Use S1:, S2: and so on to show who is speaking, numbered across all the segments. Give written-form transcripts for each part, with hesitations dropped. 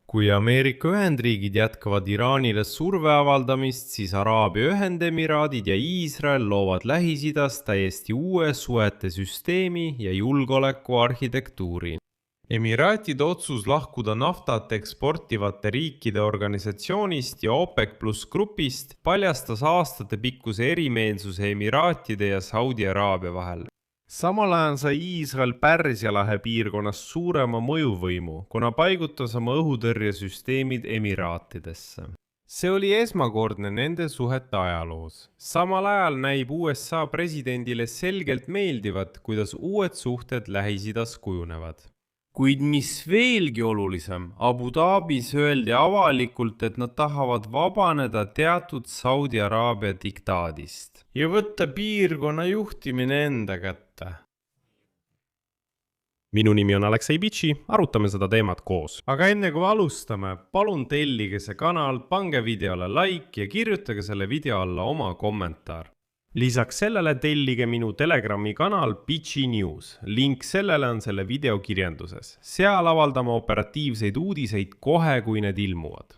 S1: Kui Ameerika Ühendriigid jätkavad Iraanile surve avaldamist, siis Araabia Ühendemiraadid ja Iisrael loovad Lähis-Idas täiesti uue suhete süsteemi ja julgeolekuarhitektuuri. Emiraatide otsus lahkuda naftat eksportivate riikide organisatsioonist ja OPEC plus grupist paljastas aastatepikkuse erimeelsuse Emiraatide ja Saudi Araabia vahel. Samal ajal sai Iisrael Pärsia lahe piirkonnas suurema mõjuvõimu, kuna paigutas oma õhutõrjesüsteemid Emiraatidesse. See oli esmakordne nende suhete ajaloos. Samal ajal näib USA presidendile selgelt meeldivat, kuidas uued suhted Lähis-Idas kujunevad. Kuid mis veelgi olulisem, Abu Dhabis öeldi avalikult, et nad tahavad vabaneda teatud Saudi Araabia diktaadist ja võtta piirkonna juhtimine enda kätte. Minu nimi on Aleksei Bitši, arutame seda teemat koos. Aga enne kui alustame, palun tellige see kanal, pange videole like ja kirjutage selle video alla oma kommentaar. Lisaks sellele tellige minu Telegrami kanal Bitchi News. Link sellele on selle video kirjanduses. Seal avaldame operatiivseid uudiseid kohe, kui need ilmuvad.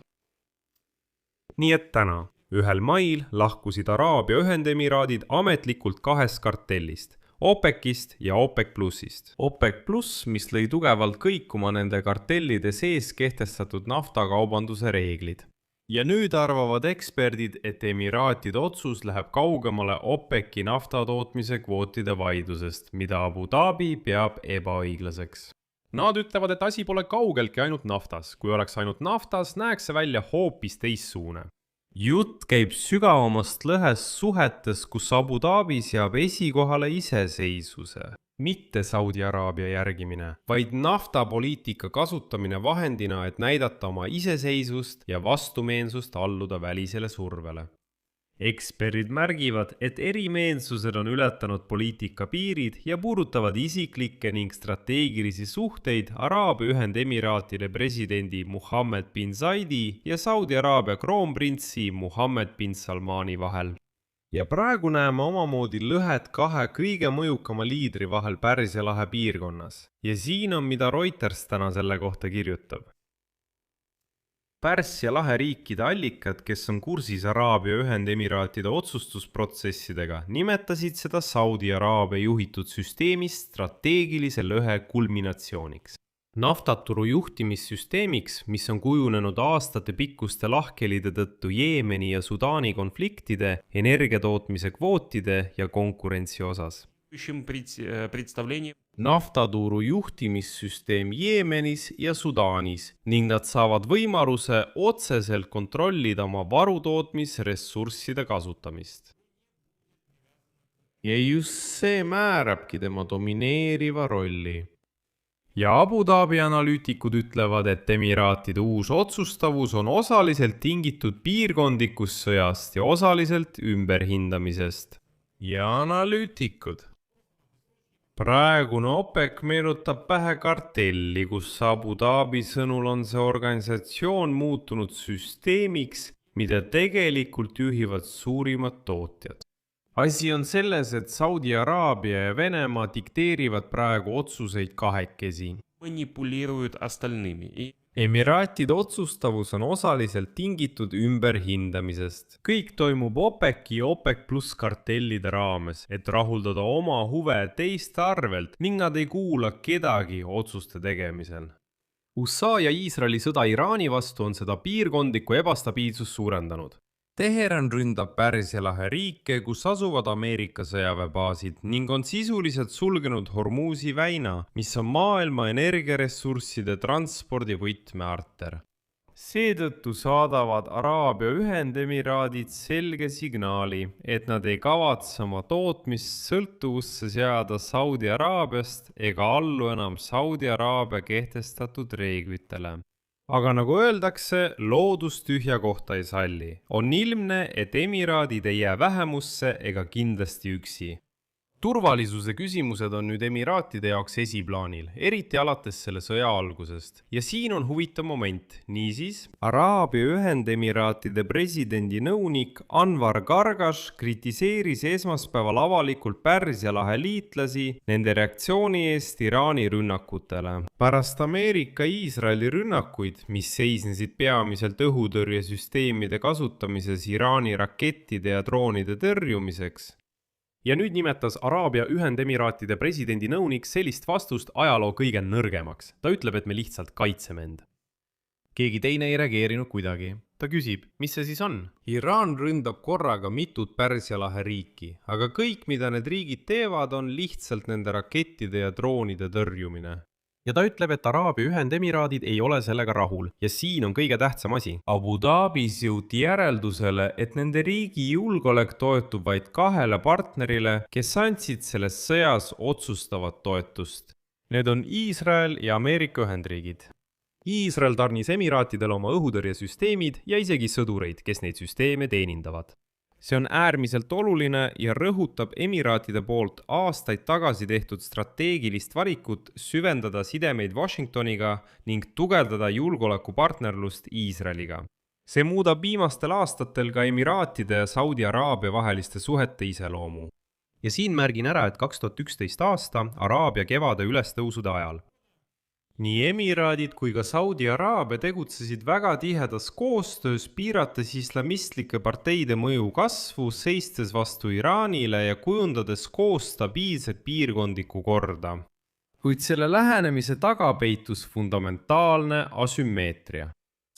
S1: Nii et täna, 1. mail lahkusid Araabia Ühendemiraadid ametlikult 2 kartellist, OPEC-ist ja OPEC plussist. OPEC pluss, mis lõi tugevalt kõikuma nende kartellide sees kehtestatud naftakaubanduse reeglid. Ja nüüd arvavad eksperdid, et Emiraatide otsus läheb kaugemale OPEC-i naftatootmise kvootide vaidlusest, mida Abu Dhabi peab ebaõiglaseks. Nad ütlevad, et asi pole kaugeltki ainult naftas. Kui oleks ainult naftas, näeks see välja hoopis teistsugune. Jutt käib sügavamast lõhest suhetes, kus Abu Dhabi seab esikohale iseseisvuse. Mitte Saudi Araabia järgimine, vaid naftapoliitika kasutamine vahendina, et näidata oma iseseisvust ja vastumeelsust alluda välisele survele. Eksperdid märgivad, et erimeelsused on ületanud poliitika piirid ja puudutavad isiklikke ning strateegilisi suhteid Araabia Ühendemiraatide presidendi Mohammed bin Zaydi ja Saudi Araabia kroonprintsi Mohammed bin Salmani vahel. Ja praegu näeme omamoodi lõhet 2 kõige mõjukama liidri vahel Pärsia lahe piirkonnas. Ja siin on, mida Reuters täna selle kohta kirjutab. Pärsia lahe riikide allikad, kes on kursis Araabia Ühendemiraatide otsustusprotsessidega, nimetasid seda Saudi Araabia juhitud süsteemist strateegilise lõhe kulminatsiooniks. Naftaturu juhtimissüsteemiks, mis on kujunenud aastate pikkuste lahkhelide tõttu Jeemeni ja Sudaani konfliktide, energiatootmise kvootide ja konkurentsi osas. Naftaturu juhtimissüsteem Jeemenis ja Sudaanis ning nad saavad võimaluse otseselt kontrollida oma varutootmisressursside kasutamist. Ja just see määrabki tema domineeriva rolli. Ja Abu Dhabi analüütikud ütlevad, et Emiraatide uus otsustavus on osaliselt tingitud piirkondlikust sõjast ja osaliselt ümberhindamisest. Ja analüütikud. Praegune OPEC meenutab pähe kartelli, kus Abu Dhabi sõnul on see organisatsioon muutunud süsteemiks, mida tegelikult juhivad suurimad tootjad. Asi on selles, et Saudi Araabia ja Venemaa dikteerivad praegu otsuseid kahekesi. Emiraatide otsustavus on osaliselt tingitud ümberhindamisest. Kõik toimub OPEC-i ja OPEC plus kartellide raames, et rahuldada oma huve teiste arvelt ning nad ei kuula kedagi otsuste tegemisel. USA ja Iisraeli sõda Iraani vastu on seda piirkondlikku ebastabiilsust suurendanud. Teheran ründab Pärsia lahe riike, kus asuvad Ameerika sõjaväebaasid ning on sisuliselt sulgenud Hormuzi väina, mis on maailma energiaressursside transpordi võtmearter. Seetõttu saadavad Araabia Ühendemiraadid selge signaali, et nad ei kavatse oma tootmist sõltuvusse seada Saudi Araabiast ega allu enam Saudi Araabia kehtestatud reeglitele. Aga nagu öeldakse, loodus tühja kohta ei salli. On ilmne, et emiraadid ei jää vähemusse ega kindlasti üksi. turvalisuse küsimused on nüüd Emiraatide jaoks esiplaanil, eriti alates selle sõja algusest. Ja siin on huvitav moment. Niisiis, Araabia Ühendemiraatide presidendi nõunik Anwar Gargash kritiseeris esmaspäeval avalikult Pärsia lahe liitlasi nende reaktsiooni eest Iraani rünnakutele. Pärast Ameerika-Iisraeli rünnakuid, mis seisnesid peamiselt õhutõrjesüsteemide kasutamises Iraani rakettide ja droonide tõrjumiseks, ja nüüd nimetas Araabia Ühendemiraatide presidendi nõunik sellist vastust ajaloo kõige nõrgemaks. Ta ütleb, et me lihtsalt kaitseme end. Keegi teine ei reageerinud kuidagi. Ta küsib, mis see siis on? Iraan ründab korraga mitut Pärsia lahe riiki, aga kõik, mida need riigid teevad, on lihtsalt nende rakettide ja droonide tõrjumine. Ja ta ütleb, et Araabia Ühendemiraadid ei ole sellega rahul ja siin on kõige tähtsam asi. Abu Dhabis jõuti järeldusele, et nende riigi julgeolek toetub vaid 2 partnerile, kes andsid selles sõjas otsustavat toetust. Need on Iisrael ja Ameerika Ühendriigid. Iisrael tarnis Emiraatidele oma õhutõrjesüsteemid ja isegi sõdureid, kes neid süsteeme teenindavad. See on äärmiselt oluline ja rõhutab Emiraatide poolt aastaid tagasi tehtud strateegilist valikut süvendada sidemeid Washingtoniga ning tugevdada julgeolekupartnerlust Iisraeliga. See muudab viimastel aastatel ka Emiraatide ja Saudi Araabia vaheliste suhete iseloomu. Ja siin märgin ära, et 2011 aasta Araabia kevade ülestõusude ajal. Nii Emiraadid kui ka Saudi Araabia tegutsesid väga tihedas koostöös, piirates islamistlike parteide mõju kasvu, seistes vastu Iraanile ja kujundades koos stabiilset piirkondlikku korda. Kuid selle lähenemise taga peitus fundamentaalne asümmeetria.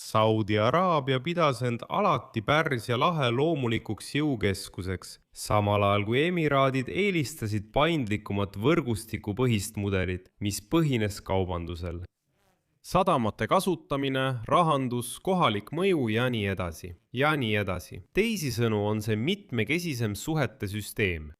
S1: Saudi Araabia pidas end alati Pärsia lahe loomulikuks jõukeskuseks, samal ajal kui Emiraadid eelistasid paindlikumat võrgustikupõhist mudelit, mis põhines kaubandusel. Sadamate kasutamine, rahandus, kohalik mõju ja nii edasi. Ja nii edasi. Teisisõnu on see mitmekesisem suhete süsteem.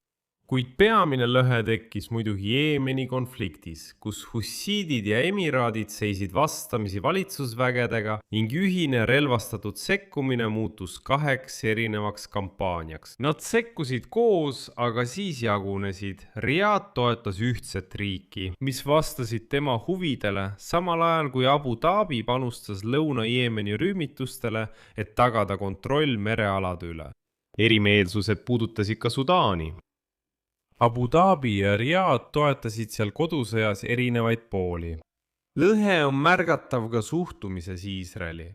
S1: Kuid peamine lõhe tekkis muidugi Jeemeni konfliktis, kus hussiidid ja emiraadid seisid vastamisi valitsusvägedega ning ühine relvastatud sekkumine muutus 2 erinevaks kampaaniaks. Nad sekkusid koos, aga siis jagunesid. Riad toetas ühtset riiki, mis vastasid tema huvidele, samal ajal kui Abu Dhabi panustas Lõuna-Jeemeni rühmitustele, et tagada kontroll merealade üle. Erimeelsused puudutasid ka Sudaani. Abu Dhabi ja Riad toetasid seal kodusõjas erinevaid pooli. Lõhe on märgatav ka suhtumises Iisraeli.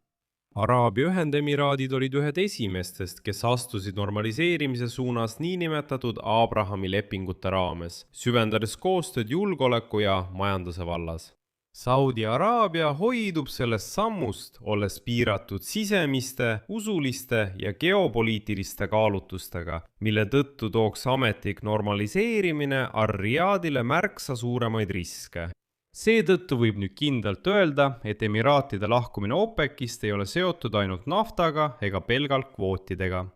S1: Araabia Ühendemiraadid olid ühed esimestest, kes astusid normaliseerimise suunas niinimetatud Abrahami lepingute raames, süvendades koostööd julgeoleku ja majanduse vallas. Saudi Araabia hoidub sellest sammust, olles piiratud sisemiste, usuliste ja geopoliitiliste kaalutlustega, mille tõttu tooks ametlik normaliseerimine Ar-Riyadile märksa suuremaid riske. Seetõttu võib nüüd kindlalt öelda, et Emiraatide lahkumine OPEC-ist ei ole seotud ainult naftaga ega pelgalt kvootidega.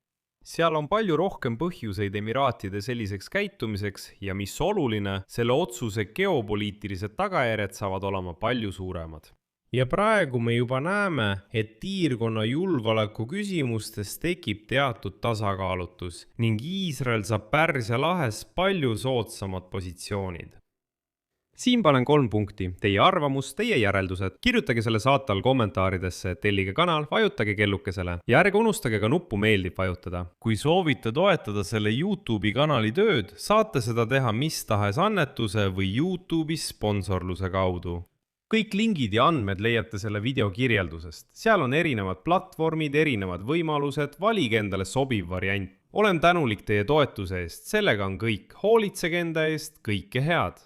S1: Seal on palju rohkem põhjuseid Emiraatide selliseks käitumiseks ja mis oluline, selle otsuse geopoliitilised tagajärjed saavad olema palju suuremad. Ja praegu me juba näeme, et piirkonna julgeoleku küsimustes tekib teatud tasakaalutus ning Iisrael saab Pärsia lahes palju soodsamad positsioonid. Siin panen 3 punkti. Teie arvamus, teie järeldused. Kirjutage selle saate all kommentaaridesse, tellige kanal, vajutage kellukesele ja ärge unustage ka nuppu meeldib vajutada. Kui soovite toetada selle YouTube'i kanali tööd, saate seda teha mis tahes annetuse või YouTube'i sponsorluse kaudu. Kõik lingid ja andmed leiate selle video kirjeldusest. Seal on erinevad platvormid, erinevad võimalused, valige endale sobiv variant. Olen tänulik teie toetuse eest, sellega on kõik. Hoolitsege enda eest, kõike head!